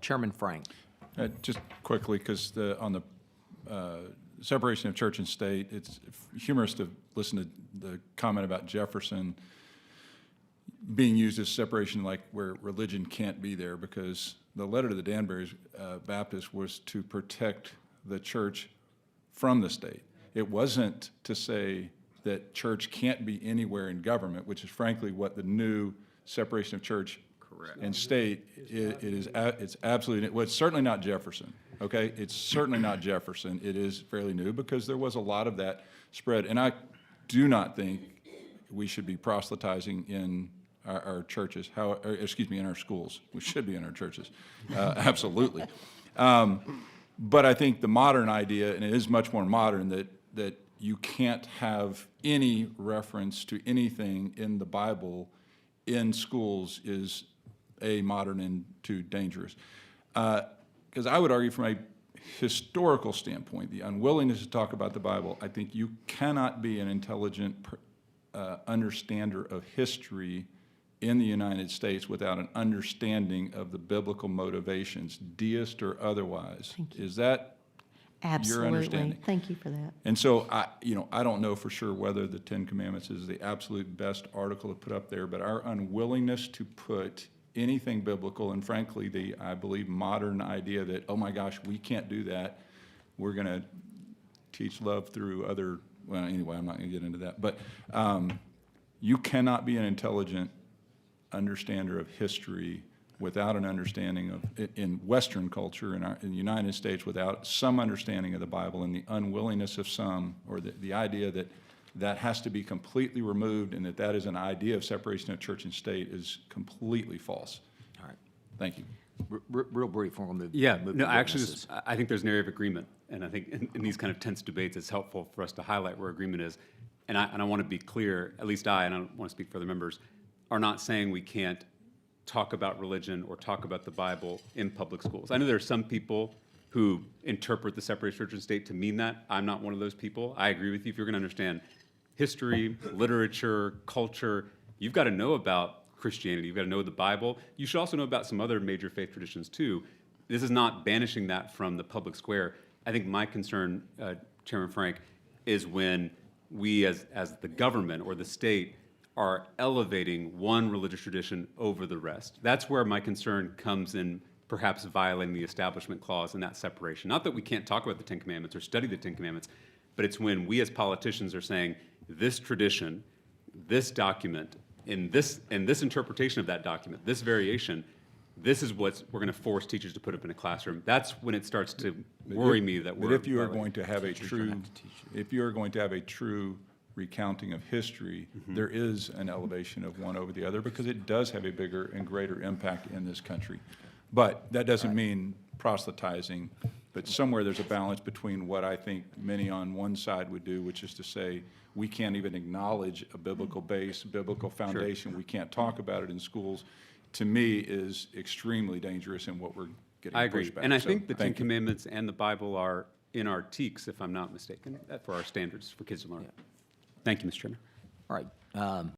Chairman Frank. Just quickly, because on the separation of church and state, it's humorous to listen to the comment about Jefferson being used as separation, like where religion can't be there, because the letter to the Danbury Baptist was to protect the church from the state. It wasn't to say that church can't be anywhere in government, which is frankly what the new separation of church and state, it's absolutely, well, it's certainly not Jefferson, okay? It's certainly not Jefferson. It is fairly new because there was a lot of that spread. And I do not think we should be proselytizing in our churches, in our schools. We should be in our churches, absolutely. But I think the modern idea, and it is much more modern, that you can't have any reference to anything in the Bible in schools is modern and too dangerous. Because I would argue from a historical standpoint, the unwillingness to talk about the Bible, I think you cannot be an intelligent understander of history in the United States without an understanding of the biblical motivations, deist or otherwise. Is that your understanding? Thank you for that. And so I don't know for sure whether the Ten Commandments is the absolute best article to put up there, but our unwillingness to put anything biblical, and frankly, I believe, modern idea that, oh my gosh, we can't do that. We're going to teach love through other, well, anyway, I'm not going to get into that. But you cannot be an intelligent understander of history without an understanding of, in Western culture, in the United States, without some understanding of the Bible, and the unwillingness of some, or the idea that that has to be completely removed and that is an idea of separation of church and state is completely false. All right. Thank you. Real brief, we'll move. Yeah, move no, to actually, witnesses. I think there's an area of agreement, and I think in these kind of tense debates, it's helpful for us to highlight where agreement is. And I want to be clear, at least I, and I don't want to speak for other members, are not saying we can't talk about religion or talk about the Bible in public schools. I know there are some people who interpret the separation of church and state to mean that. I'm not one of those people. I agree with you. If you're going to understand history, literature, culture, you've got to know about Christianity. You've got to know the Bible. You should also know about some other major faith traditions too. This is not banishing that from the public square. I think my concern, Chairman Frank, is when we as the government or the state are elevating one religious tradition over the rest. That's where my concern comes in, perhaps violating the Establishment Clause and that separation. Not that we can't talk about the Ten Commandments or study the Ten Commandments, but it's when we as politicians are saying, this tradition, this document, in this interpretation of that document, this variation, this is what we're going to force teachers to put up in a classroom. That's when it starts to worry me that we're. But if you are going to have a true recounting of history, there is an elevation of one over the other because it does have a bigger and greater impact in this country. But that doesn't mean proselytizing, but somewhere there's a balance between what I think many on one side would do, which is to say we can't even acknowledge a biblical base, biblical foundation. Sure. We can't talk about it in schools. To me, is extremely dangerous in what we're getting. I agree, pushback. and I think the Ten Commandments and the Bible are in our TEKS, if I'm not mistaken, for our standards for kids to learn. Yeah. Thank you, Mr. Chairman. All right.